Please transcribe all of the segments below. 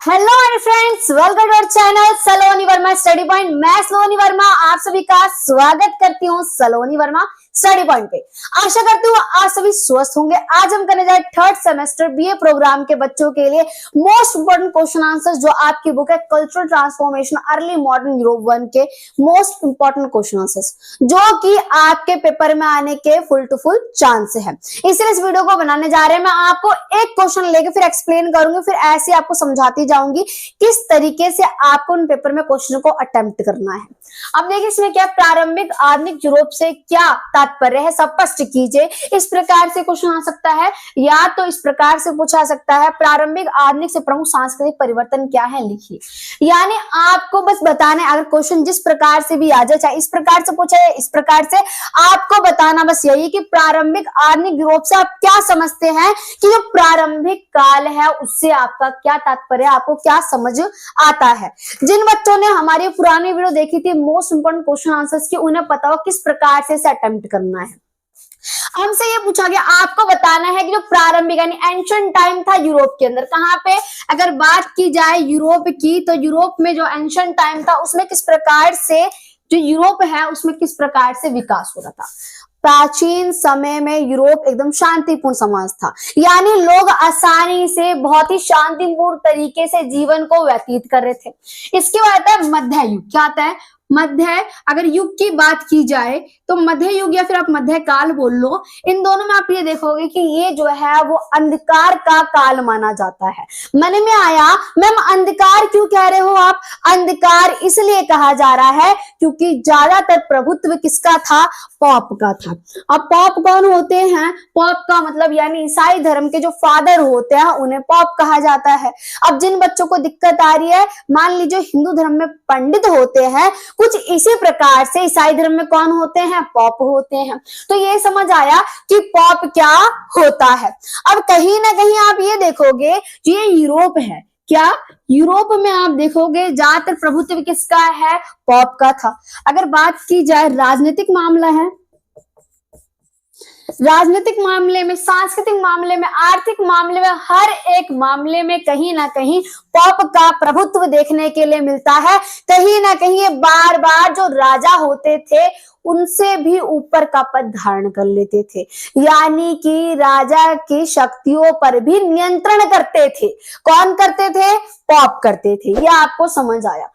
Hello my friends, welcome to our channel Saloni Verma study point. मैं सलोनी वर्मा आप सभी का स्वागत करती हूँ सलोनी वर्मा स्टडी पॉइंट पे। आशा करती हूँ आप सभी स्वस्थ होंगे। आज हम करने जा रहे थर्ड सेमेस्टर बीए प्रोग्राम के बच्चों के लिए मोस्ट इंपोर्टेंट क्वेश्चन आंसर्स, जो आपकी बुक है cultural transformation early modern Europe 1 के मोस्ट इंपोर्टेंट क्वेश्चन आंसर्स, जो कि आपके पेपर में आने के फुल टू फुल चांस है। इसलिए इस वीडियो को बनाने जा रहे हैं। मैं आपको एक क्वेश्चन लेके फिर एक्सप्लेन करूंगी, फिर ऐसे आपको समझाती जाऊंगी किस तरीके से आपको उन पेपर में क्वेश्चन को अटेम्प्ट करना है। अब देखिए इसमें क्या प्रारंभिक आधुनिक यूरोप से क्या तात्पर्य है, स्पष्ट कीजिए। इस प्रकार से क्वेश्चन आ सकता है, या तो इस प्रकार से पूछा सकता है प्रारंभिक आधुनिक से प्रमुख सांस्कृतिक परिवर्तन क्या है, लिखिए। यानी आपको बस बताना है, अगर क्वेश्चन जिस प्रकार से भी आ जाए, चाहे इस प्रकार से पूछा जाए इस प्रकार से, आपको बताना बस यही कि प्रारंभिक आधुनिक यूरोप से आप क्या समझते हैं, कि जो प्रारंभिक काल है उससे आपका क्या तात्पर्य, आपको क्या समझ आता है। जिन बच्चों ने हमारी पुरानी वीडियो देखी थी मोस्ट इंपोर्टेंट क्वेश्चन आंसर्स की, उन्हें पता हो किस प्रकार से इसे अटेम्प्ट करना है। हमसे ये पूछा गया आपको बताना है कि जो प्रारंभिक यानी एंशिएंट टाइम था यूरोप के अंदर, कहां पे अगर बात की जाए यूरोप की, तो यूरोप में जो एंशिएंट टाइम था उसमें किस प्रकार से जो यूरोप है उसमें किस प्रकार से विकास हो रहा था। प्राचीन समय में यूरोप एकदम शांतिपूर्ण समाज था, यानी लोग आसानी से बहुत ही शांतिपूर्ण तरीके से जीवन को व्यतीत कर रहे थे। इसके बाद आता है मध्य युग। क्या आता है मध्य, अगर युग की बात की जाए तो मध्य युग या फिर आप मध्य काल बोल लो, इन दोनों में आप ये देखोगे कि ये जो है वो अंधकार का काल माना जाता है। मन में आया मैम अंधकार क्यों कह रहे हो आप? अंधकार इसलिए कहा जा रहा है क्योंकि ज्यादातर प्रभुत्व किसका था? पॉप का था। अब पॉप कौन होते हैं? पॉप का मतलब यानी ईसाई धर्म के जो फादर होते हैं उन्हें पॉप कहा जाता है। अब जिन बच्चों को दिक्कत आ रही है, मान लीजिए हिंदू धर्म में पंडित होते हैं, कुछ इसी प्रकार से ईसाई धर्म में कौन होते हैं? पॉप होते हैं। तो ये समझ आया कि पॉप क्या होता है। अब कहीं ना कहीं आप ये देखोगे ये यूरोप है, क्या यूरोप में आप देखोगे ज्यादातर प्रभुत्व किसका है? पॉप का था। अगर बात की जाए राजनीतिक मामला है, राजनीतिक मामले में, सांस्कृतिक मामले में, आर्थिक मामले में, हर एक मामले में कहीं ना कहीं पॉप का प्रभुत्व देखने के लिए मिलता है। कहीं ना कहीं ये बार बार जो राजा होते थे उनसे भी ऊपर का पद धारण कर लेते थे, यानी कि राजा की शक्तियों पर भी नियंत्रण करते थे। कौन करते थे? पॉप करते थे। ये आपको समझ आया।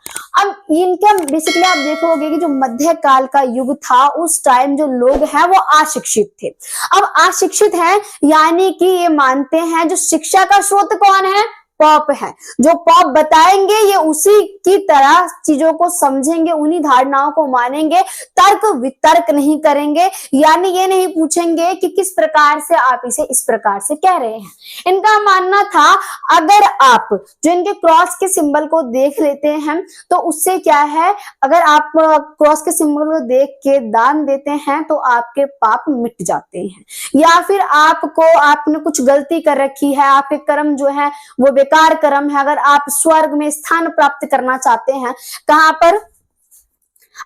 अब इनका बेसिकली आप देखोगे कि जो मध्य काल का युग था उस टाइम जो लोग हैं वो अशिक्षित थे। अब अशिक्षित है यानी कि ये मानते हैं जो शिक्षा का स्रोत कौन है? पॉप है। जो पॉप बताएंगे ये उसी की तरह चीजों को समझेंगे, उन्हीं धारणाओं को मानेंगे, तर्क वितर्क नहीं करेंगे। यानी ये नहीं पूछेंगे कि किस प्रकार से आप इसे इस प्रकार से कह रहे हैं। इनका मानना था अगर आप जो इनके क्रॉस के सिंबल को देख लेते हैं तो उससे क्या है, अगर आप क्रॉस के सिंबल को देख के दान देते हैं तो आपके पाप मिट जाते हैं, या फिर आपने कुछ गलती कर रखी है, आपके कर्म जो है वो बेकार कर्म है, अगर आप स्वर्ग में स्थान प्राप्त करना चाहते हैं, कहां पर?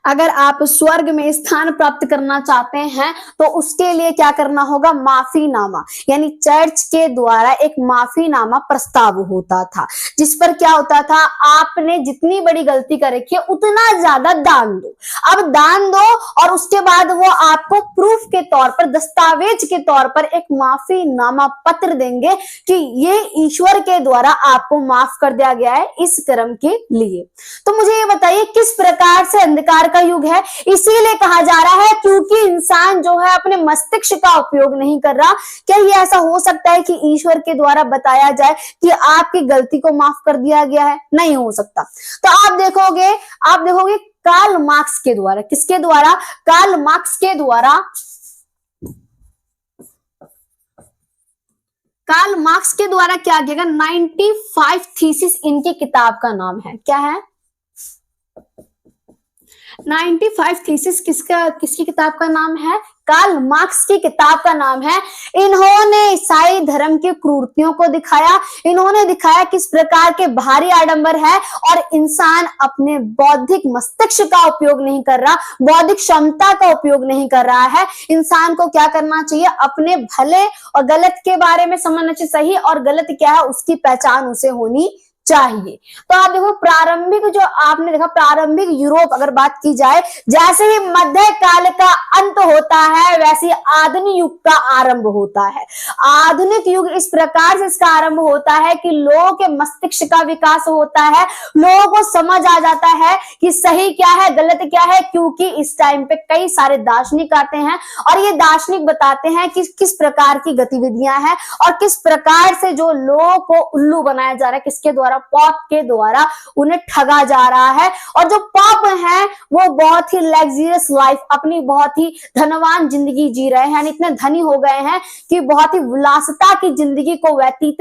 अगर आप स्वर्ग में स्थान प्राप्त करना चाहते हैं तो उसके लिए क्या करना होगा? माफीनामा, यानी चर्च के द्वारा एक माफीनामा प्रस्ताव होता था, जिस पर क्या होता था, आपने जितनी बड़ी गलती कर रखी है उतना ज्यादा दान दो। अब दान दो और उसके बाद वो आपको प्रूफ के तौर पर, दस्तावेज के तौर पर एक माफीनामा पत्र देंगे कि ये ईश्वर के द्वारा आपको माफ कर दिया गया है इस कर्म के लिए। तो मुझे ये बताइए किस प्रकार से अंधकार का युग है? इसीलिए कहा जा रहा है क्योंकि इंसान जो है अपने मस्तिष्क का उपयोग नहीं कर रहा। क्या ये ऐसा हो सकता है कि ईश्वर के द्वारा बताया जाए कि आपकी गलती को माफ कर दिया गया है? नहीं हो सकता। तो आप देखोगे कार्ल मार्क्स के द्वारा, किसके द्वारा? कार्ल मार्क्स के द्वारा। कार्ल मार्क्स के द्वारा क्या किया गया? 95 थीसिस इनकी किताब का नाम है। क्या है? 95 थीसिस किसकी किताब का नाम है? कार्ल मार्क्स की किताब का नाम है। इन्होंने ईसाई धर्म की क्रूरतियों को दिखाया, इन्होंने दिखाया किस प्रकार के भारी आडंबर है और इंसान अपने बौद्धिक मस्तिष्क का उपयोग नहीं कर रहा, बौद्धिक क्षमता का उपयोग नहीं कर रहा है। इंसान को क्या करना चाहिए? अपने भले और गलत के बारे में समझना चाहिए, सही और गलत क्या है उसकी पहचान उसे होनी चाहिए। तो आप देखो प्रारंभिक जो आपने देखा प्रारंभिक यूरोप अगर बात की जाए, जैसे ही मध्य काल का अंत होता है वैसे ही आधुनिक युग का आरंभ होता है। आधुनिक युग इस प्रकार से इसका आरंभ होता है कि लोगों के मस्तिष्क का विकास होता है, लोगों को समझ आ जाता है कि सही क्या है गलत क्या है, क्योंकि इस टाइम पे कई सारे दार्शनिक आते हैं और ये दार्शनिक बताते हैं कि किस प्रकार की गतिविधियां हैं और किस प्रकार से जो लोगों को उल्लू बनाया जा रहा है, किसके द्वारा, पॉप के द्वारा उन्हें ठगा जा रहा है। और जो पॉप हैं वो बहुत ही लग्जरियस लाइफ, अपनी बहुत ही धनवान जिंदगी जी रहे हैं, यानी इतने धनी हो गए हैं कि बहुत ही विलासिता की जिंदगी को व्यतीत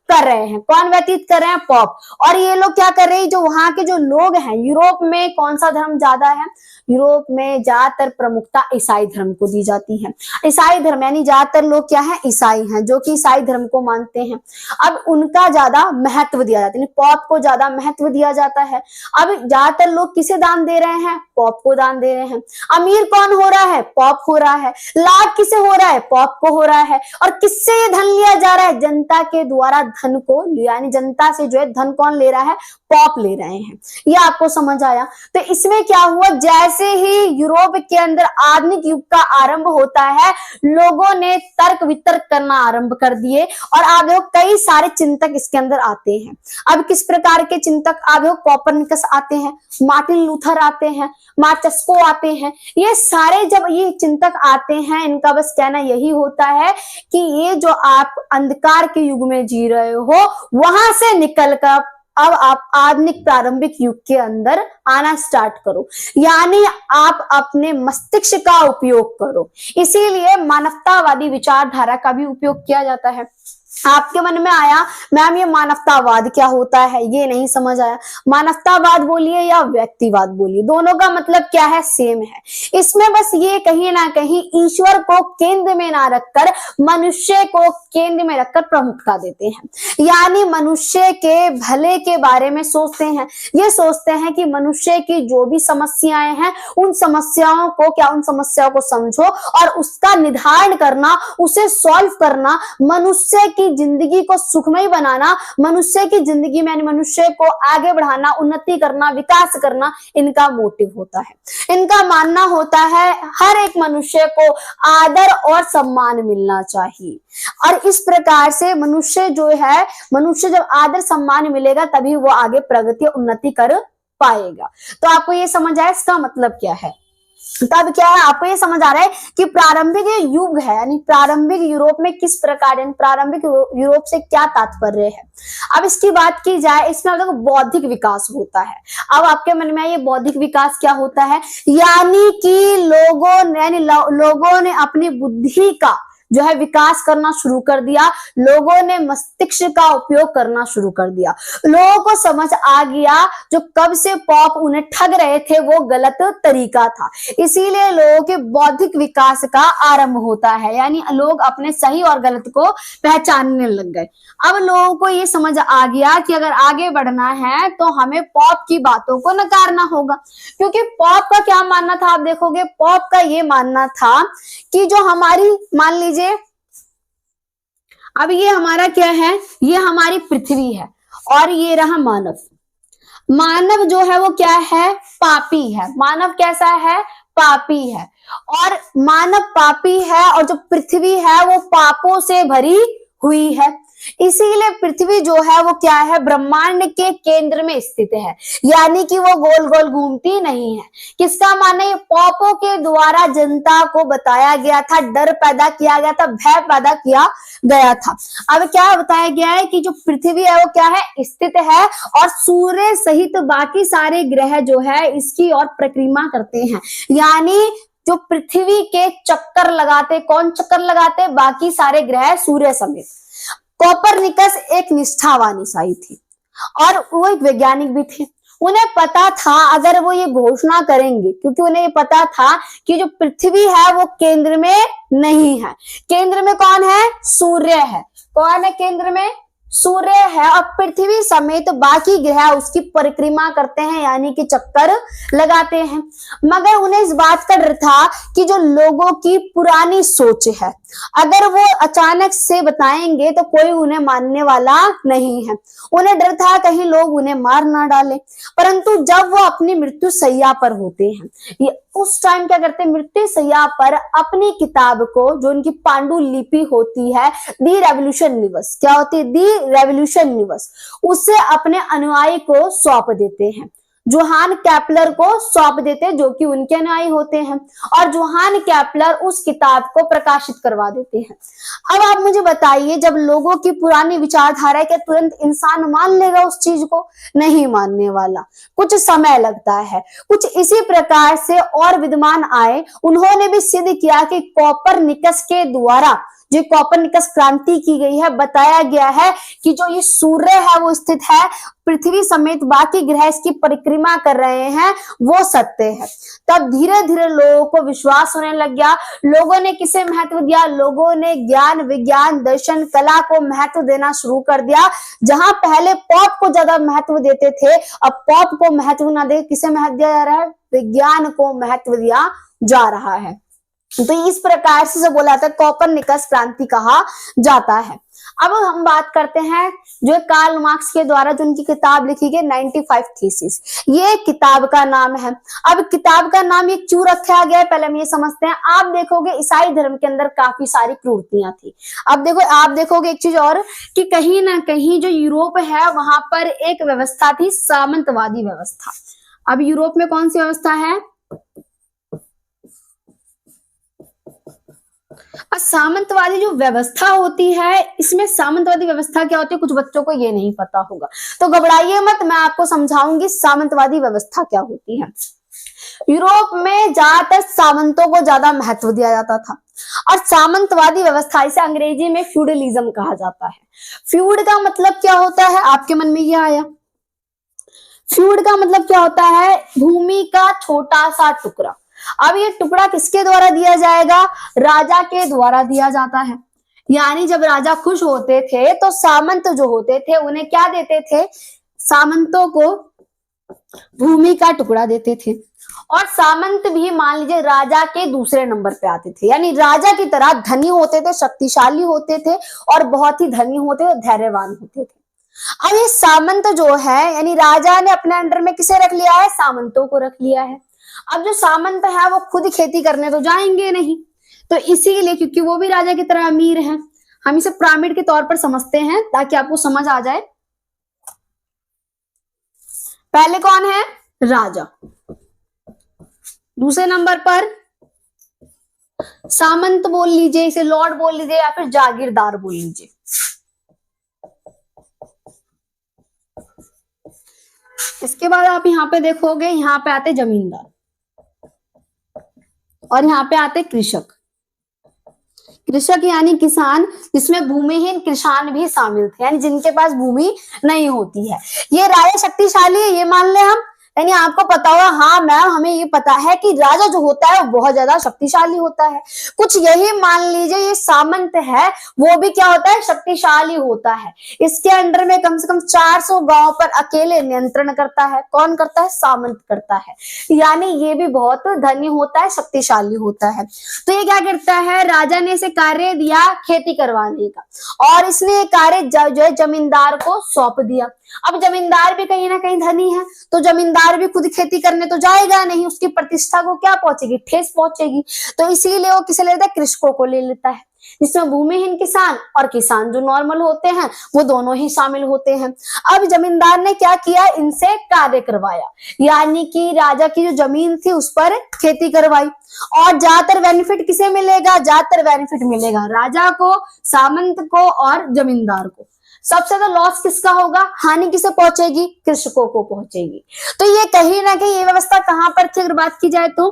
कर रहे हैं। कौन व्यतीत कर रहे हैं? पॉप। और ये लोग क्या कर रहे हैं, जो वहां के जो लोग हैं, यूरोप में कौन सा धर्म ज्यादा है? यूरोप में ज्यादातर प्रमुखता ईसाई धर्म को दी जाती है। ईसाई धर्म यानी ज्यादातर लोग क्या है? ईसाई हैं, जो कि ईसाई धर्म को मानते हैं। अब उनका ज्यादा महत्व दिया जाता है, पॉप को ज्यादा महत्व दिया जाता है। अब ज्यादातर लोग किसे दान दे रहे हैं? पॉप को दान दे रहे हैं। अमीर कौन हो रहा है? पॉप हो रहा है। लाभ किसे हो रहा है? पॉप को हो रहा है। और किससे ये धन लिया जा रहा है? जनता के द्वारा धन को लिया, यानी जनता से जो है धन कौन ले रहा है? पॉप ले रहे हैं। ये आपको समझ आया? तो इसमें क्या हुआ, जैसे ही यूरोप के अंदर आधुनिक युग का आरंभ होता है, लोगों ने तर्क वितर्क करना आरंभ कर दिए और आप देखो कई सारे चिंतक इसके अंदर आते हैं। अब किस प्रकार के चिंतक? आप देखो कोपरनिकस आते हैं, मार्टिन लूथर आते हैं, मार्चेस्को आते हैं। ये सारे जब ये चिंतक आते हैं, इनका बस कहना यही होता है कि ये जो आप अंधकार के युग में जी रहे हो वहां से निकलकर अब आप आधुनिक प्रारंभिक युग के अंदर आना स्टार्ट करो, यानी आप अपने मस्तिष्क का उपयोग करो। इसीलिए मानवतावादी विचारधारा का भी उपयोग किया जाता है। आपके मन में आया मैम ये मानवतावाद क्या होता है, ये नहीं समझ आया। मानवतावाद बोलिए या व्यक्तिवाद बोलिए, दोनों का मतलब क्या है? सेम है। इसमें बस ये कहीं ना कहीं ईश्वर को केंद्र में ना रखकर मनुष्य को केंद्र में रखकर प्रमुखता देते हैं, यानी मनुष्य के भले के बारे में सोचते हैं। ये सोचते हैं कि मनुष्य की जो भी समस्याएं हैं उन समस्याओं को उन समस्याओं को समझो और उसका निदान करना, उसे सॉल्व करना, मनुष्य की जिंदगी को सुखमय बनाना, मनुष्य की जिंदगी में यानी मनुष्य को आगे बढ़ाना, उन्नति करना, विकास करना इनका मोटिव होता है। इनका मानना होता है हर एक मनुष्य को आदर और सम्मान मिलना चाहिए। और इस प्रकार से मनुष्य जब आदर सम्मान मिलेगा तभी वो आगे प्रगति और उन्नति कर पाएगा। तो आपको ये समझ आया इसका मतलब क्या है? तब क्या है, आपको ये समझ आ रहा है कि प्रारंभिक युग है यानी प्रारंभिक यूरोप में किस प्रकार, यानी प्रारंभिक यूरोप से क्या तात्पर्य है। अब इसकी बात की जाए, इसमें देखो बौद्धिक विकास होता है। अब आपके मन में ये बौद्धिक विकास क्या होता है, यानी कि लोगों ने अपनी बुद्धि का जो है विकास करना शुरू कर दिया, लोगों ने मस्तिष्क का उपयोग करना शुरू कर दिया। लोगों को समझ आ गया जो कब से पॉप उन्हें ठग रहे थे वो गलत तरीका था, इसीलिए लोगों के बौद्धिक विकास का आरंभ होता है, यानी लोग अपने सही और गलत को पहचानने लग गए। अब लोगों को ये समझ आ गया कि अगर आगे बढ़ना है तो हमें पॉप की बातों को नकारना होगा, क्योंकि पॉप का क्या मानना था, आप देखोगे पॉप का ये मानना था कि जो हमारी, मान लीजिए अब ये हमारा क्या है, ये हमारी पृथ्वी है और ये रहा मानव। मानव जो है वो क्या है, पापी है। मानव कैसा है, पापी है। और मानव पापी है और जो पृथ्वी है वो पापों से भरी हुई है, इसीलिए पृथ्वी जो है वो क्या है, ब्रह्मांड के केंद्र में स्थित है, यानी कि वो गोल गोल घूमती नहीं है। किसका माने, ये पॉपों के द्वारा जनता को बताया गया था, डर पैदा किया गया था, भय पैदा किया गया था। अब क्या बताया गया है कि जो पृथ्वी है वो क्या है, स्थित है और सूर्य सहित बाकी सारे ग्रह जो है इसकी ओर परिक्रमा करते हैं, यानी जो पृथ्वी के चक्कर लगाते, कौन चक्कर लगाते, बाकी सारे ग्रह सूर्य समेत। कोपरनिकस एक निष्ठावान ईसाई थी और वो एक वैज्ञानिक भी थे। उन्हें पता था अगर वो ये घोषणा करेंगे, क्योंकि उन्हें ये पता था कि जो पृथ्वी है वो केंद्र में नहीं है, केंद्र में कौन है, सूर्य है। कौन है केंद्र में, सूर्य है और पृथ्वी समेत बाकी ग्रह उसकी परिक्रमा करते हैं, यानी कि चक्कर लगाते हैं। मगर उन्हें इस बात का डर था कि जो लोगों की पुरानी सोच है, अगर वो अचानक से बताएंगे तो कोई उन्हें मानने वाला नहीं है। उन्हें डर था कहीं लोग उन्हें मार ना डाले। परंतु जब वो अपनी मृत्यु सैया पर होते हैं, ये उस टाइम क्या करते हैं, मृत्यु सैया पर अपनी किताब को, जो उनकी पांडुलिपि होती है, दी रेवोल्यूशन निवस, क्या होती है, दी रेवोल्यूशन निवस, उसे अपने अनुयायी को सौंप देते हैं। जोहान केपलर को सौंप देते हैं, जो कि उनके अनुयायी होते हैं, और जोहान केपलर उस किताब को प्रकाशित करवा देते हैं। अब आप मुझे बताइए, जब लोगों की पुरानी विचारधारा है, क्या तुरंत इंसान मान लेगा उस चीज को? नहीं मानने वाला, कुछ समय लगता है। कुछ इसी प्रकार से और विद्वान आए, उन्होंने भी सिद्ध किया कि कोपरनिकस के द्वारा, जो कोपरनिकस क्रांति की गई है, बताया गया है कि जो ये सूर्य है वो स्थित है पृथ्वी समेत बाकी ग्रह इसकी परिक्रमा कर रहे हैं, वो सत्य है। तब धीरे धीरे लोगों को विश्वास होने लग गया। लोगों ने किसे महत्व दिया? लोगों ने ज्ञान, विज्ञान, दर्शन, कला को महत्व देना शुरू कर दिया। जहां पहले पॉप को ज्यादा महत्व देते थे, अब पॉप को महत्व ना दे किसे महत्व दिया जा रहा है? विज्ञान को महत्व दिया जा रहा है। तो इस प्रकार से बोला था कोपरनिकस क्रांति कहा जाता है। अब हम बात करते हैं जो कार्ल मार्क्स के द्वारा जो उनकी किताब लिखी गई 95 थीसिस, ये किताब का नाम है। अब किताब का नाम ये क्यों रखा गया है, पहले हम ये समझते हैं। आप देखोगे ईसाई धर्म के अंदर काफी सारी प्रवृत्तियां थी। अब देखो, आप देखोगे एक चीज और कि कहीं ना कहीं जो यूरोप है वहां पर एक व्यवस्था थी, सामंतवादी व्यवस्था। अब यूरोप में कौन सी व्यवस्था है? सामंतवादी जो व्यवस्था होती है, इसमें सामंतवादी व्यवस्था क्या होती है, कुछ बच्चों को ये नहीं पता होगा, तो घबराइए मत, मैं आपको समझाऊंगी सामंतवादी व्यवस्था क्या होती है। यूरोप में ज्यादातर सामंतों को ज्यादा महत्व दिया जाता था, और सामंतवादी व्यवस्था, इसे अंग्रेजी में फ्यूडलिज्म कहा जाता है। फ्यूड का मतलब क्या होता है, आपके मन में ये आया? फ्यूड का मतलब क्या होता है? भूमि का छोटा सा टुकड़ा। अब ये टुकड़ा किसके द्वारा दिया जाएगा? राजा के द्वारा दिया जाता है। यानी जब राजा खुश होते थे तो सामंत जो होते थे उन्हें क्या देते थे? सामंतों को भूमि का टुकड़ा देते थे। और सामंत भी मान लीजिए राजा के दूसरे नंबर पे आते थे, यानी राजा की तरह धनी होते थे, शक्तिशाली होते थे, और बहुत ही धनी होते थे, धैर्यवान होते थे। अब ये सामंत जो है, यानी राजा ने अपने अंडर में किसे रख लिया है? सामंतों को रख लिया है। अब जो सामंत है वो खुद खेती करने तो जाएंगे नहीं, तो इसीलिए, क्योंकि वो भी राजा की तरह अमीर हैं, हम इसे पिरामिड के तौर पर समझते हैं ताकि आपको समझ आ जाए। पहले कौन है? राजा, दूसरे नंबर पर सामंत बोल लीजिए, इसे लॉर्ड बोल लीजिए, या फिर जागीरदार बोल लीजिए। इसके बाद आप यहाँ पे देखोगे, यहाँ पे आते जमींदार, और यहाँ पे आते कृषक। कृषक यानी किसान, जिसमें भूमिहीन किसान भी शामिल थे, यानी जिनके पास भूमि नहीं होती है। ये राजा शक्तिशाली है, ये मान ले हम, यानी आपको पता होगा, हाँ मैम हमें ये पता है कि राजा जो होता है वो बहुत ज्यादा शक्तिशाली होता है। कुछ यही मान लीजिए ये सामंत है, वो भी क्या होता है? शक्तिशाली होता है। इसके अंडर में कम से कम 400 गांव पर अकेले नियंत्रण करता है। कौन करता है? सामंत करता है। यानी ये भी बहुत धनी होता है, शक्तिशाली होता है। तो ये क्या करता है? राजा ने इसे कार्य दिया खेती करवाने का, और इसने ये कार्य जो है जमींदार को सौंप दिया। अब जमींदार भी कहीं ना कहीं धनी है, तो जमींदार भी खुद खेती करने तो जाएगा नहीं, उसकी प्रतिष्ठा को क्या पहुंचेगी? ठेस पहुंचेगी। तो इसीलिए वो किसे लेता है? कृषकों को ले लेता है, जिसमें भूमिहीन किसान और किसान जो नॉर्मल होते हैं वो दोनों ही शामिल होते हैं। अब जमींदार ने क्या किया? इनसे कार्य करवाया, यानी कि राजा की जो जमीन थी उस पर खेती करवाई। और ज्यादातर बेनिफिट किसे मिलेगा? ज्यादातर बेनिफिट मिलेगा राजा को, सामंत को और जमींदार को। सबसे ज्यादा लॉस किसका होगा? हानि किसे पहुंचेगी? कृषकों को पहुंचेगी। तो ये कहीं ना कहीं ये व्यवस्था कहां पर थी अगर बात की जाए तो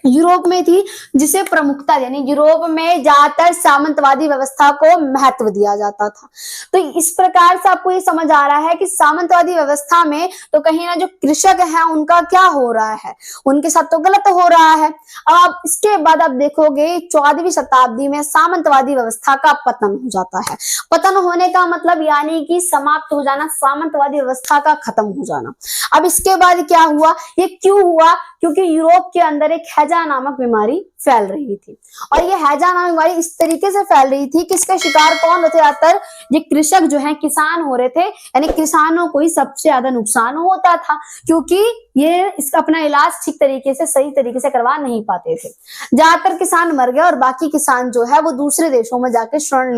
यूरोप में थी, जिसे प्रमुखता यानी यूरोप में ज्यादातर सामंतवादी व्यवस्था को महत्व दिया जाता था। तो इस प्रकार से आपको ये समझ आ रहा है कि सामंतवादी व्यवस्था में तो कहीं ना जो कृषक है उनका क्या हो रहा है, उनके साथ तो गलत हो रहा है। अब आप इसके बाद आप देखोगे 14वीं शताब्दी में सामंतवादी व्यवस्था का पतन हो जाता है। पतन होने का मतलब यानी कि समाप्त हो जाना, सामंतवादी व्यवस्था का खत्म हो जाना। अब इसके बाद क्या हुआ, ये क्यों हुआ, क्योंकि यूरोप के अंदर एक हैजा नामक बीमारी फैल रही थी। और ये हैजा नामक बीमारी इस तरीके से फैल रही थी कि इसका शिकार कौन होते, ज्यादातर ये कृषक जो है, किसान हो रहे थे, यानी किसानों को ही सबसे ज्यादा नुकसान होता था, क्योंकि ये इसका अपना इलाज ठीक तरीके से, सही तरीके से करवा नहीं पाते थे। ज्यादातर किसान मर गए और बाकी किसान जो है वो दूसरे देशों में जाके शरण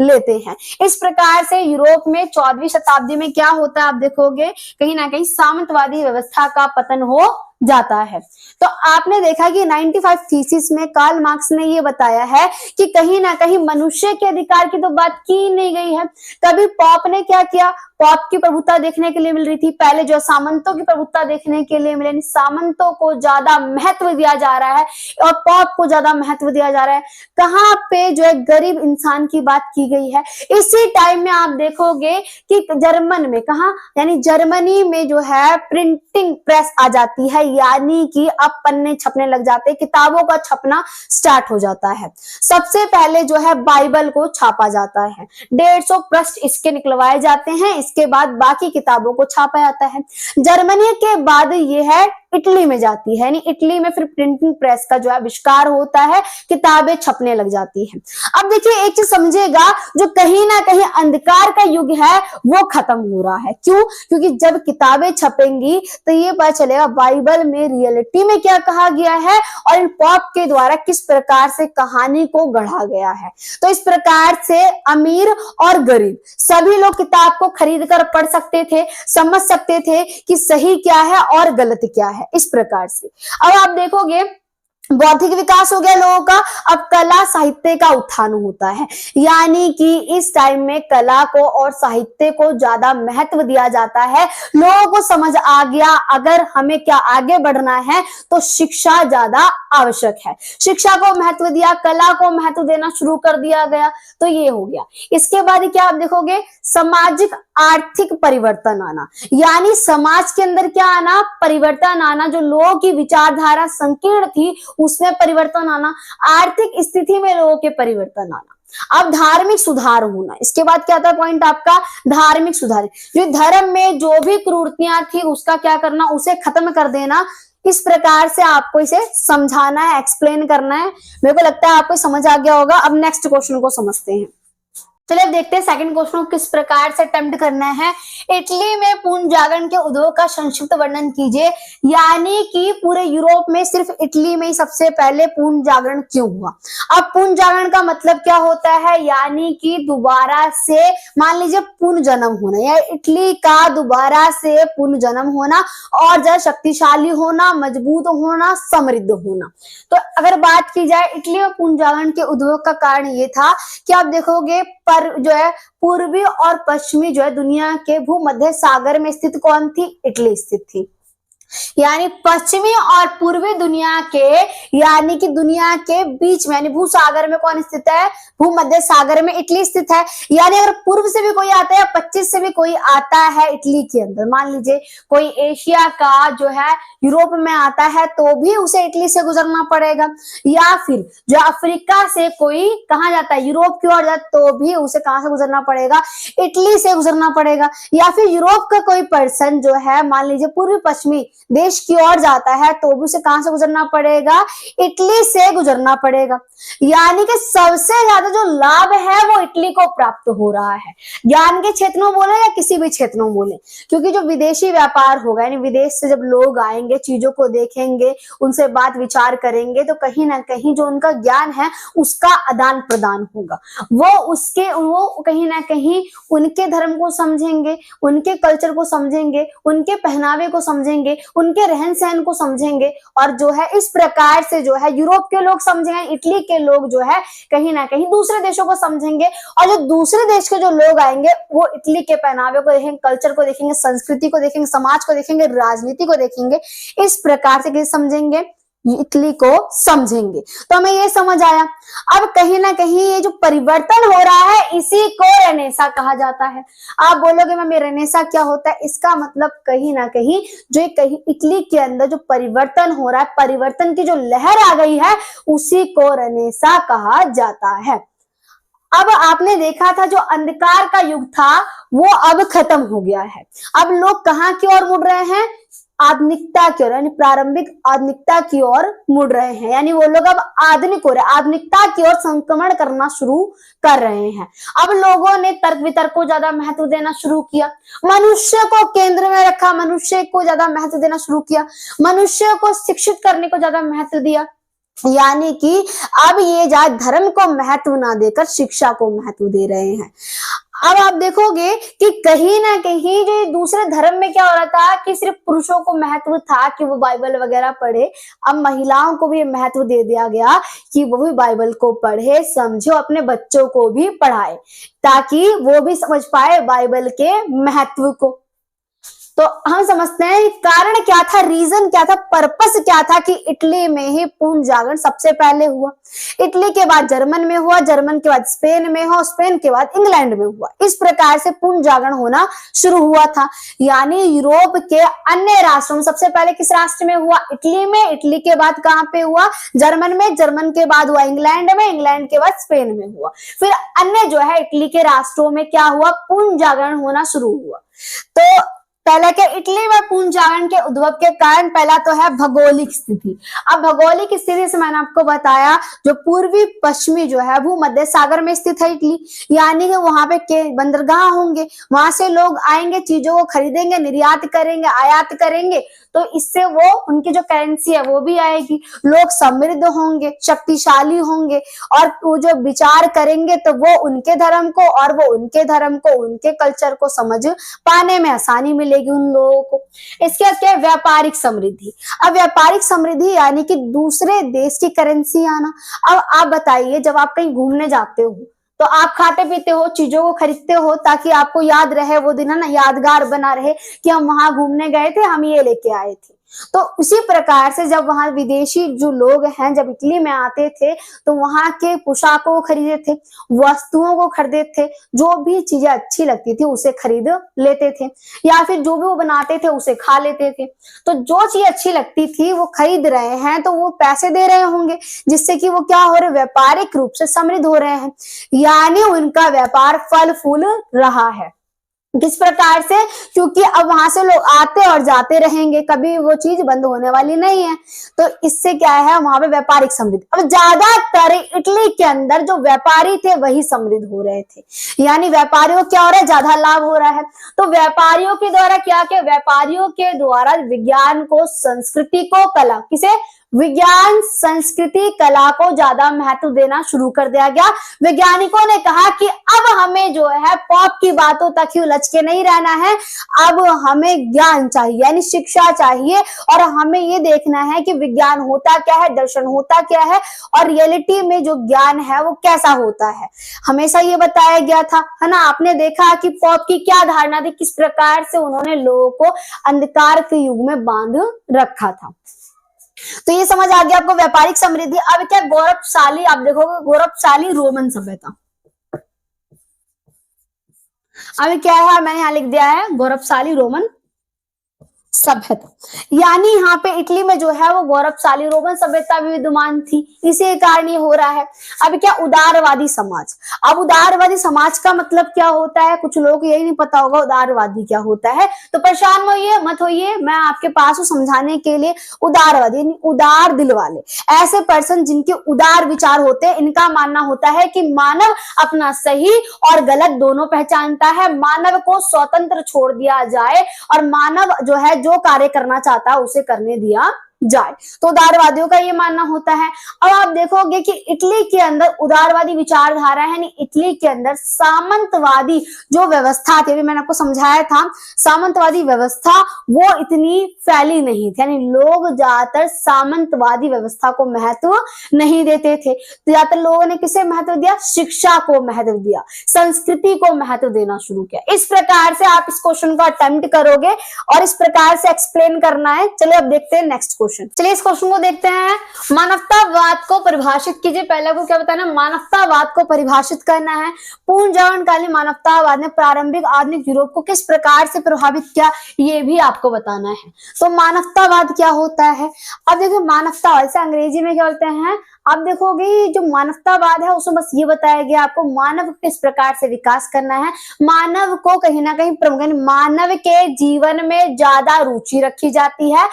लेते हैं। इस प्रकार से यूरोप में 14वीं शताब्दी में क्या होता है, आप देखोगे कहीं ना कहीं सामंतवादी व्यवस्था का पतन हो जाता है। तो आपने देखा कि 95 थीसिस में कार्ल मार्क्स ने ये बताया है कि कहीं ना कहीं मनुष्य के अधिकार की तो बात की नहीं गई है। कभी पॉप ने क्या किया, पॉप की प्रभुत्ता देखने के लिए मिल रही थी, पहले जो सामंतों की प्रभुत्ता देखने के लिए मिले, सामंतों को ज्यादा महत्व दिया जा रहा है और पॉप को ज्यादा महत्व दिया जा रहा है। कहाँ पे जो है गरीब इंसान की बात की गई है। इसी टाइम में आप देखोगे कि जर्मन में, कहा यानी जर्मनी में जो है प्रिंटिंग प्रेस आ जाती है, यानी कि अब पन्ने छपने लग जाते हैं, किताबों का छपना स्टार्ट हो जाता है। सबसे पहले जो है बाइबल को छापा जाता है, 150 पृष्ठ इसके निकलवाए जाते हैं, इसके बाद बाकी किताबों को छापा जाता है। जर्मनी के बाद ये है इटली में जाती है, यानी इटली में फिर प्रिंटिंग प्रेस का जो आविष्कार होता है, किताबें छपने लग जाती हैं। अब देखिए एक चीज समझिएगा, जो कहीं ना कहीं अंधकार का युग है वो खत्म हो रहा है। क्यों? क्योंकि जब किताबें छपेंगी तो ये पता चलेगा बाइबल में रियलिटी में क्या कहा गया है और इन पॉप के द्वारा किस प्रकार से कहानी को गढ़ा गया है। तो इस प्रकार से अमीर और गरीब सभी लोग किताब को खरीद कर पढ़ सकते थे, समझ सकते थे कि सही क्या है और गलत क्या है। इस प्रकार से अब आप देखोगे बौद्धिक विकास हो गया लोगों का, अब कला साहित्य का उत्थान होता है, यानी कि इस टाइम में कला को और साहित्य को ज्यादा महत्व दिया जाता है। लोगों को समझ आ गया अगर हमें क्या आगे बढ़ना है तो शिक्षा ज्यादा आवश्यक है, शिक्षा को महत्व दिया, कला को महत्व देना शुरू कर दिया गया। तो ये हो गया। इसके बाद क्या आप देखोगे, सामाजिक आर्थिक परिवर्तन आना, यानी समाज के अंदर क्या आना, परिवर्तन आना, जो लोगों की विचारधारा संकीर्ण थी उसमें परिवर्तन आना, आर्थिक स्थिति में लोगों के परिवर्तन आना। अब धार्मिक सुधार होना, इसके बाद क्या था पॉइंट आपका, धार्मिक सुधार, जो धर्म में जो भी क्रूरतियां थी उसका क्या करना, उसे खत्म कर देना। इस प्रकार से आपको इसे समझाना है, एक्सप्लेन करना है। मेरे को लगता है आपको समझ आ गया होगा। अब नेक्स्ट क्वेश्चन को समझते हैं। चलिए देखते हैं सेकंड क्वेश्चन को किस प्रकार से अटेम्प्ट करना है। इटली में पूर्ण जागरण के उद्योग का संक्षिप्त वर्णन कीजिए, यानी कि पूरे यूरोप में सिर्फ इटली में ही सबसे पहले पूर्ण जागरण क्यों हुआ। अब पूर्ण जागरण का मतलब क्या होता है, यानी कि दोबारा से मान लीजिए पूर्ण जन्म होना, या इटली का दोबारा से पूर्ण जन्म होना और ज्यादा शक्तिशाली होना, मजबूत होना, समृद्ध होना। तो अगर बात की जाए इटली में पूर्ण जागरण के उद्योग का कारण ये था कि आप देखोगे पर जो है पूर्वी और पश्चिमी जो है दुनिया के भूमध्य सागर में स्थित कौन थी, इटली स्थित थी। यानी पश्चिमी और पूर्वी दुनिया के, यानी कि दुनिया के बीच में, यानी भूसागर में कौन स्थित है, भूमध्य सागर में इटली स्थित है। यानी अगर पूर्व से भी कोई आता है या पश्चिम से भी कोई आता है इटली के अंदर, मान लीजिए कोई एशिया का जो है यूरोप में आता है तो भी उसे इटली से गुजरना पड़ेगा, या फिर जो अफ्रीका से कोई कहाँ जाता है, यूरोप की ओर जाता तो भी उसे कहां से गुजरना पड़ेगा, इटली से गुजरना पड़ेगा। या फिर यूरोप का कोई पर्सन जो है मान लीजिए पूर्वी पश्चिमी देश की ओर जाता है तो भी उसे कहां से गुजरना पड़ेगा, इटली से गुजरना पड़ेगा। यानी कि सबसे ज्यादा जो लाभ है वो इटली को प्राप्त हो रहा है, ज्ञान के क्षेत्र में बोले या किसी भी क्षेत्र में बोले, क्योंकि जो विदेशी व्यापार होगा, यानी विदेश से जब लोग आएंगे, चीजों को देखेंगे, उनसे बात विचार करेंगे, तो कहीं ना कहीं जो उनका ज्ञान है उसका आदान प्रदान होगा। वो कहीं ना कहीं उनके धर्म को समझेंगे, उनके कल्चर को समझेंगे, उनके पहनावे को समझेंगे, उनके रहन सहन को समझेंगे, और जो है इस प्रकार से जो है यूरोप के लोग समझेंगे, इटली के लोग जो है कहीं ना कहीं दूसरे देशों को समझेंगे, और जो दूसरे देश के जो लोग आएंगे वो इटली के पहनावे को देखेंगे, कल्चर को देखेंगे, संस्कृति को देखेंगे, समाज को देखेंगे, राजनीति को देखेंगे। इस प्रकार से समझेंगे। इटली को समझेंगे। तो हमें ये समझ आया। अब कहीं ना कहीं ये जो परिवर्तन हो रहा है इसी को रेनेसा कहा जाता है। आप बोलोगे मैम रेनेसा क्या होता है? इसका मतलब कहीं ना कहीं जो कहीं इटली के अंदर जो परिवर्तन हो रहा है, परिवर्तन की जो लहर आ गई है, उसी को रेनेसा कहा जाता है। अब आपने देखा था जो अंधकार का युग था वो अब खत्म हो गया है। अब लोग कहाँ की ओर मुड़ रहे हैं? आधुनिकता की ओर, यानी प्रारंभिक आधुनिकता की ओर मुड़ रहे हैं। यानी वो लोग अब आधुनिक हो रहे हैं, आधुनिकता की ओर संक्रमण करना शुरू कर रहे हैं। अब लोगों ने तर्क वितर्क को ज्यादा महत्व देना शुरू किया, मनुष्य को केंद्र में रखा, मनुष्य को ज्यादा महत्व देना शुरू किया, मनुष्य को शिक्षित करने को ज्यादा महत्व दिया। यानी कि अब ये जात धर्म को महत्व ना देकर शिक्षा को महत्व दे रहे हैं। अब आप देखोगे कि कहीं ना कहीं जो दूसरे धर्म में क्या हो रहा था कि सिर्फ पुरुषों को महत्व था कि वो बाइबल वगैरह पढ़े। अब महिलाओं को भी महत्व दे दिया गया कि वो भी बाइबल को पढ़े, समझे, अपने बच्चों को भी पढ़ाए ताकि वो भी समझ पाए बाइबल के महत्व को। तो हम समझते हैं कारण क्या था, रीजन क्या था, पर्पस क्या था कि इटली में ही पूर्ण जागरण सबसे पहले हुआ। इटली के बाद जर्मन में हुआ, जर्मन के बाद स्पेन में हुआ, स्पेन के बाद इंग्लैंड में हुआ। इस प्रकार से पूर्ण जागरण होना शुरू हुआ था। यानी यूरोप के अन्य राष्ट्रों में सबसे पहले किस राष्ट्र में हुआ? इटली में। इटली के बाद कहां पे हुआ? जर्मन में। जर्मन के बाद हुआ इंग्लैंड में। इंग्लैंड के बाद स्पेन में हुआ। फिर अन्य जो है इटली के राष्ट्रों में क्या हुआ? पूर्ण जागरण होना शुरू हुआ। तो पहले के इटली में पूर्ण जागरण के उद्भव के कारण पहला तो है भौगोलिक स्थिति। अब भौगोलिक स्थिति से मैंने आपको बताया जो पूर्वी पश्चिमी जो है भूमध्य सागर में स्थित है इटली, यानी कि वहां पे बंदरगाह होंगे, वहां से लोग आएंगे, चीजों को खरीदेंगे, निर्यात करेंगे, आयात करेंगे, तो इससे वो उनकी जो करेंसी है वो भी आएगी। लोग समृद्ध होंगे, शक्तिशाली होंगे और वो जो विचार करेंगे तो वो उनके धर्म को और वो उनके धर्म को, उनके कल्चर को समझ पाने में आसानी मिलेगी उन लोगों को। इसके बाद क्या है? व्यापारिक समृद्धि। अब व्यापारिक समृद्धि यानी कि दूसरे देश की करेंसी आना। अब आप बताइए जब आप कहीं घूमने जाते हो तो आप खाते पीते हो, चीजों को खरीदते हो ताकि आपको याद रहे वो दिन, है ना, यादगार बना रहे कि हम वहां घूमने गए थे, हम ये लेके आए थे। तो उसी प्रकार से जब वहां विदेशी जो लोग हैं जब इटली में आते थे तो वहां के पोशाकों को खरीदे थे, वस्तुओं को खरीदे थे, जो भी चीजें अच्छी लगती थी उसे खरीद लेते थे, या फिर जो भी वो बनाते थे उसे खा लेते थे। तो जो चीज अच्छी लगती थी वो खरीद रहे हैं तो वो पैसे दे रहे होंगे, जिससे कि वो क्या हो रहे, व्यापारिक रूप से समृद्ध हो रहे हैं, यानी उनका व्यापार फल फूल रहा है। किस प्रकार से? क्योंकि अब वहां से लोग आते और जाते रहेंगे, कभी वो चीज बंद होने वाली नहीं है। तो इससे क्या है, वहां पे व्यापारिक समृद्धि। अब ज्यादातर इटली के अंदर जो व्यापारी थे वही समृद्ध हो रहे थे, यानी व्यापारियों को क्या हो रहा है, ज्यादा लाभ हो रहा है। तो व्यापारियों के द्वारा क्या किया? व्यापारियों के द्वारा विज्ञान को, संस्कृति को, कला, किसे? विज्ञान, संस्कृति, कला को ज्यादा महत्व देना शुरू कर दिया गया। वैज्ञानिकों ने कहा कि अब हमें जो है पॉप की बातों तक ही उलझ के नहीं रहना है, अब हमें ज्ञान चाहिए, यानी शिक्षा चाहिए, और हमें ये देखना है कि विज्ञान होता क्या है, दर्शन होता क्या है, और रियलिटी में जो ज्ञान है वो कैसा होता है। हमेशा ये बताया गया था, है ना। आपने देखा कि पॉप की क्या धारणा थी, किस प्रकार से उन्होंने लोगों को अंधकार के युग में बांध रखा था। तो ये समझ आ गया आपको व्यापारिक समृद्धि। अब क्या? गौरवशाली, आप देखोगे गौरवशाली रोमन सभ्यता। अब क्या है, मैंने यहां लिख दिया है गौरवशाली रोमन सभ्यता, यानी यहाँ पे इटली में जो है वो गौरवशाली रोमन सभ्यता भी विद्यमान थी, इसी कारण ये हो रहा है। अब क्या? उदारवादी समाज। अब उदारवादी समाज का मतलब क्या होता है? कुछ लोगों को यही नहीं पता होगा उदारवादी क्या होता है, तो परेशान मत होइए, मैं आपके पास हूं समझाने के लिए। उदारवादी यानी उदार दिल वाले, ऐसे पर्सन जिनके उदार विचार होते हैं। इनका मानना होता है कि मानव अपना सही और गलत दोनों पहचानता है, मानव को स्वतंत्र छोड़ दिया जाए और मानव जो है जो कार्य करना चाहता है उसे करने दिया जाए। तो उदारवादियों का ये मानना होता है। अब आप देखोगे कि इटली के अंदर उदारवादी विचारधारा है, यानी इटली के अंदर सामंतवादी जो व्यवस्था थी, अभी मैंने आपको समझाया था, सामंतवादी व्यवस्था वो इतनी फैली नहीं थी, यानी लोग ज्यादातर सामंतवादी व्यवस्था को महत्व नहीं देते थे। तो ज्यादातर लोगों ने किसे महत्व दिया? शिक्षा को महत्व दिया, संस्कृति को महत्व देना शुरू किया। इस प्रकार से आप इस क्वेश्चन को अटेम्प्ट करोगे और इस प्रकार से एक्सप्लेन करना है। चलिए अब देखते हैं नेक्स्ट क्वेश्चन। क्वेश्चन। चलिए इस क्वेश्चन को देखते हैं। मानवतावाद को परिभाषित कीजिए। पहले आपको क्या बताना, मानवतावाद को परिभाषित करना है। पूर्ण जागरणकालीन मानवतावाद ने प्रारंभिक आधुनिक यूरोप को किस प्रकार से प्रभावित किया, ये भी आपको बताना है। तो मानवतावाद क्या होता है? अब देखिए मानवतावाद से अंग्रेजी में क्या बोलते हैं, आप देखोगे जो मानवतावाद है उसमें बस ये बताया गया आपको मानव को किस प्रकार से विकास करना है, मानव को कहीं ना कहीं प्रमुख, मानव के जीवन में ज्यादा रुचि रखी जाती है,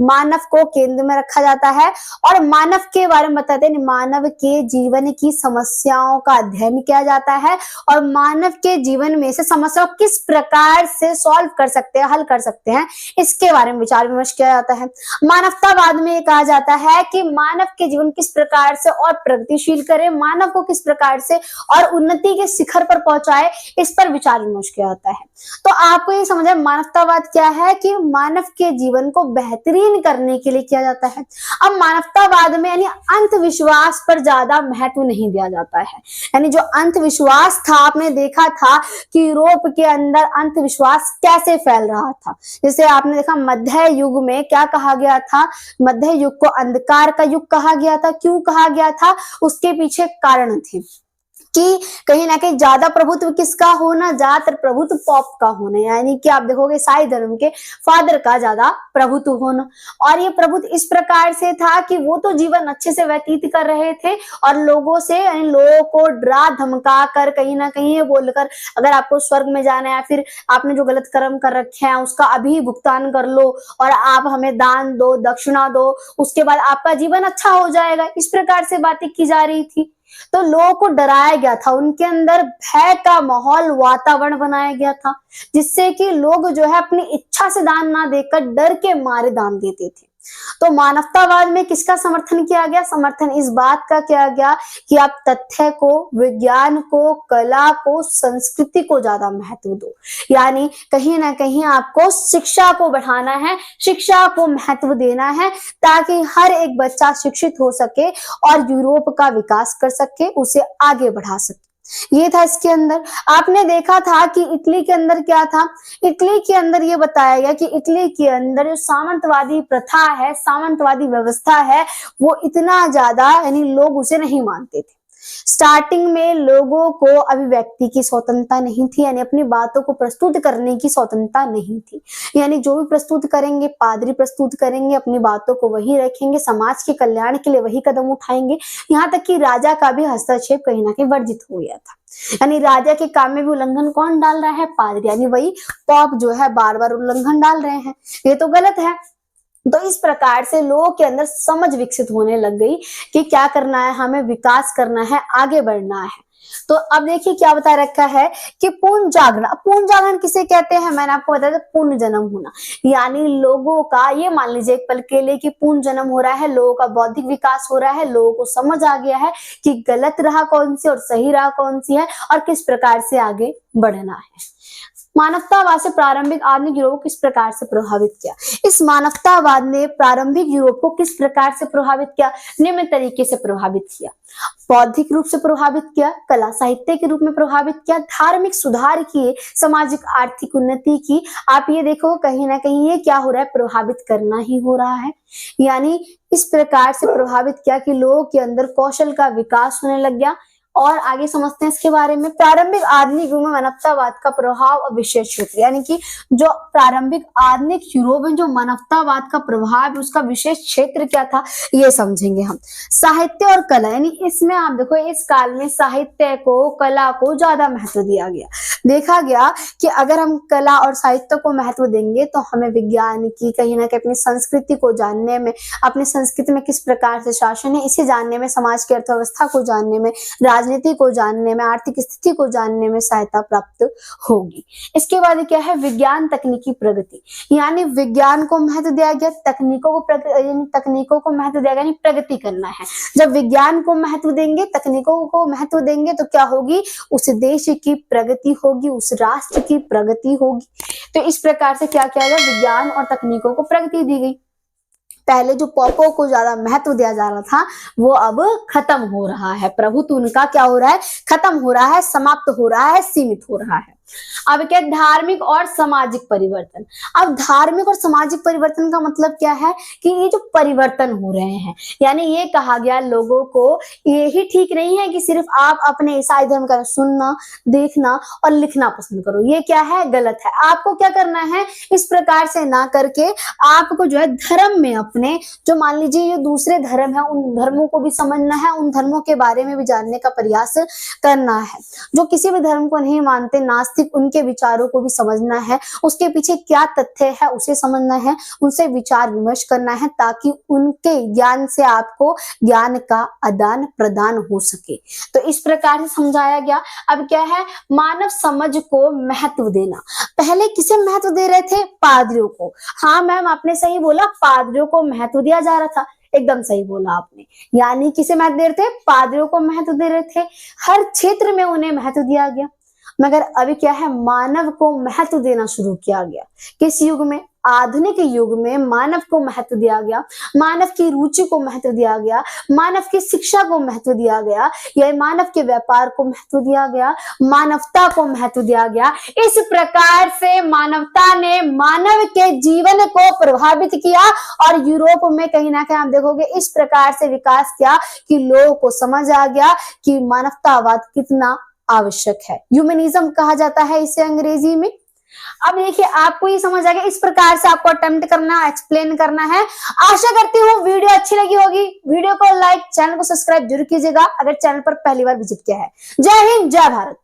मानव को केंद्र में रखा जाता है और मानव के बारे में बताते हैं, मानव के जीवन की समस्याओं का अध्ययन किया जाता है और मानव के जीवन में से समस्या को किस प्रकार से सॉल्व कर सकते हैं, हल कर सकते हैं, इसके बारे में विचार विमर्श किया जाता है। मानवतावाद में कहा जाता है कि मानव के जीवन किस प्रकार से और प्रगतिशील करे, मानव को किस प्रकार से और उन्नति के शिखर पर पहुंचाए, इस पर विचार विमर्श किया जाता है। तो आपको ये समझ है मानवतावाद क्या है कि मानव के जीवन को बेहतरीन करने के लिए किया जाता है। अब मानवतावाद में यानी अंधविश्वास पर ज्यादा महत्व नहीं दिया जाता है, यानी जो अंधविश्वास था, आपने देखा था कि यूरोप के अंदर अंधविश्वास कैसे फैल रहा था। जैसे आपने देखा मध्य युग में क्या कहा गया था, मध्य युग को अंधकार का युग कहा गया था। क्यों कहा गया था, उसके पीछे कारण थे कि कहीं ना कहीं ज्यादा प्रभुत्व किसका होना, ज्यादातर प्रभुत्व पॉप का होना, यानी कि आप देखोगे ईसाई धर्म के फादर का ज्यादा प्रभुत्व होना। और ये प्रभुत्व इस प्रकार से था कि वो तो जीवन अच्छे से व्यतीत कर रहे थे और लोगों से, यानी लोगों को डरा धमका कर कहीं ना कहीं ये बोलकर अगर आपको स्वर्ग में जाना है या फिर आपने जो गलत कर्म कर रखे हैं उसका अभी भुगतान कर लो और आप हमें दान दो, दक्षिणा दो, उसके बाद आपका जीवन अच्छा हो जाएगा, इस प्रकार से बातें की जा रही थी। तो लोगों को डराया गया था, उनके अंदर भय का माहौल, वातावरण बनाया गया था, जिससे कि लोग जो है अपनी इच्छा से दान ना देकर डर के मारे दान देते थे। तो मानवतावाद में किसका समर्थन किया गया, समर्थन इस बात का किया गया कि आप तथ्य को, विज्ञान को, कला को, संस्कृति को ज्यादा महत्व दो, यानी कहीं ना कहीं आपको शिक्षा को बढ़ाना है, शिक्षा को महत्व देना है ताकि हर एक बच्चा शिक्षित हो सके और यूरोप का विकास कर सके, उसे आगे बढ़ा सके। ये था इसके अंदर। आपने देखा था कि इटली के अंदर क्या था, इटली के अंदर ये बताया गया कि इटली के अंदर जो सामंतवादी प्रथा है, सामंतवादी व्यवस्था है, वो इतना ज्यादा, यानी लोग उसे नहीं मानते थे। स्टार्टिंग में लोगों को अभिव्यक्ति की स्वतंत्रता नहीं थी, यानी अपनी बातों को प्रस्तुत करने की स्वतंत्रता नहीं थी, यानी जो भी प्रस्तुत करेंगे, पादरी प्रस्तुत करेंगे, अपनी बातों को वही रखेंगे, समाज के कल्याण के लिए वही कदम उठाएंगे। यहाँ तक कि राजा का भी हस्तक्षेप कहीं ना कहीं वर्जित हो गया था, यानी राजा के काम में भी उल्लंघन कौन डाल रहा है, पादरी, यानी वही पॉप जो है बार बार उल्लंघन डाल रहे हैं, ये तो गलत है। तो इस प्रकार से लोगों के अंदर समझ विकसित होने लग गई कि क्या करना है, हमें विकास करना है, आगे बढ़ना है। तो अब देखिए क्या बता रखा है कि पूर्ण जागरण। पूर्ण जागरण किसे कहते हैं, मैंने आपको बताया था, पूर्ण जन्म होना, यानी लोगों का, ये मान लीजिए एक पल के लिए कि पूर्ण जन्म हो रहा है, लोगों का बौद्धिक विकास हो रहा है, लोगों को समझ आ गया है कि गलत राह कौन सी और सही राह कौन सी है और किस प्रकार से आगे बढ़ना है। मानवतावाद से प्रारंभिक आधुनिक यूरोप को किस प्रकार से प्रभावित किया, इस मानवतावाद ने प्रारंभिक यूरोप को किस प्रकार से प्रभावित किया, निम्न तरीके से प्रभावित किया। बौद्धिक रूप से प्रभावित किया, कला साहित्य के रूप में प्रभावित किया, धार्मिक सुधार किए, सामाजिक आर्थिक उन्नति की। आप ये देखो कहीं ना कहीं ये क्या हो रहा है, प्रभावित करना ही हो रहा है, यानी इस प्रकार से प्रभावित किया कि लोगों के अंदर कौशल का विकास होने लग गया। और आगे समझते हैं इसके बारे में। प्रारंभिक आधुनिक यूरोप में मानवतावाद का प्रभाव और विशेष क्षेत्र, यानी कि जो प्रारंभिक आधुनिक यूरोप में जो मानवतावाद का प्रभाव है उसका विशेष क्षेत्र क्या था, ये समझेंगे हम। साहित्य और कला, यानी इसमें आप देखो इस काल में साहित्य को, कला को ज्यादा महत्व दिया गया। देखा गया कि अगर हम कला और साहित्य को महत्व देंगे तो हमें विज्ञान की, कहीं ना कहीं अपनी संस्कृति को जानने में, अपनी संस्कृति में किस प्रकार से शासन है इसे जानने में, समाज की अर्थव्यवस्था को जानने में, राजनीति को जानने में, आर्थिक स्थिति को जानने में सहायता प्राप्त होगी। इसके बाद क्या है, विज्ञान तकनीकी प्रगति, यानी विज्ञान को महत्व दिया गया, तकनीकों को महत्व दिया गया, यानी प्रगति करना है। जब विज्ञान को महत्व देंगे, तकनीकों को महत्व देंगे तो क्या होगी, उस देश की प्रगति होगी, उस राष्ट्र की प्रगति होगी। तो इस प्रकार से क्या किया गया, विज्ञान और तकनीकों को प्रगति दी गई। पहले जो पॉपों को ज्यादा महत्व दिया जा रहा था वो अब खत्म हो रहा है, प्रभुत्व उनका क्या हो रहा है, खत्म हो रहा है, समाप्त हो रहा है, सीमित हो रहा है। अब क्या, धार्मिक और सामाजिक परिवर्तन। अब धार्मिक और सामाजिक परिवर्तन का मतलब क्या है कि ये जो परिवर्तन हो रहे हैं, यानी ये कहा गया लोगों को ये ही ठीक नहीं है कि सिर्फ आप अपने ईसाई धर्म का सुनना, देखना और लिखना पसंद करो, ये क्या है, गलत है। आपको क्या करना है, इस प्रकार से ना करके आपको जो है धर्म में अपने, जो मान लीजिए ये दूसरे धर्म है, उन धर्मों को भी समझना है, उन धर्मों के बारे में भी जानने का प्रयास करना है। जो किसी भी धर्म को नहीं मानते, नास्तिक, उनके विचारों को भी समझना है, उसके पीछे क्या तथ्य है उसे समझना है, उनसे विचार विमर्श करना है, ताकि उनके ज्ञान से आपको ज्ञान का आदान प्रदान हो सके। तो इस प्रकार से समझाया गया। अब क्या है, मानव समझ को महत्व देना। पहले किसे महत्व दे रहे थे, पादरियों को। हाँ मैम आपने सही बोला, पादरियों को महत्व दिया जा रहा था, एकदम सही बोला आपने। यानी किसे महत्व दे रहे थे, पादरियों को महत्व दे रहे थे, हर क्षेत्र में उन्हें महत्व दिया गया। मगर अभी क्या है, मानव को महत्व देना शुरू किया गया। किस युग में, आधुनिक युग में मानव को महत्व दिया गया, मानव की रुचि को महत्व दिया गया, मानव की शिक्षा को महत्व दिया गया, या मानव के व्यापार को महत्व दिया गया, मानवता को महत्व दिया गया। इस प्रकार से मानवता ने मानव के जीवन को प्रभावित किया, और यूरोप में कहीं ना कहीं आप देखोगे इस प्रकार से विकास किया कि लोगों को समझ आ गया कि मानवतावाद कितना आवश्यक है। ह्यूमनिज्म कहा जाता है इसे अंग्रेजी में। अब देखिए आपको ये समझ आ गया, इस प्रकार से आपको अटेम्प्ट करना, एक्सप्लेन करना है। आशा करती हूँ वीडियो अच्छी लगी होगी। वीडियो को लाइक, चैनल को सब्सक्राइब जरूर कीजिएगा अगर चैनल पर पहली बार विजिट किया है। जय हिंद, जय भारत।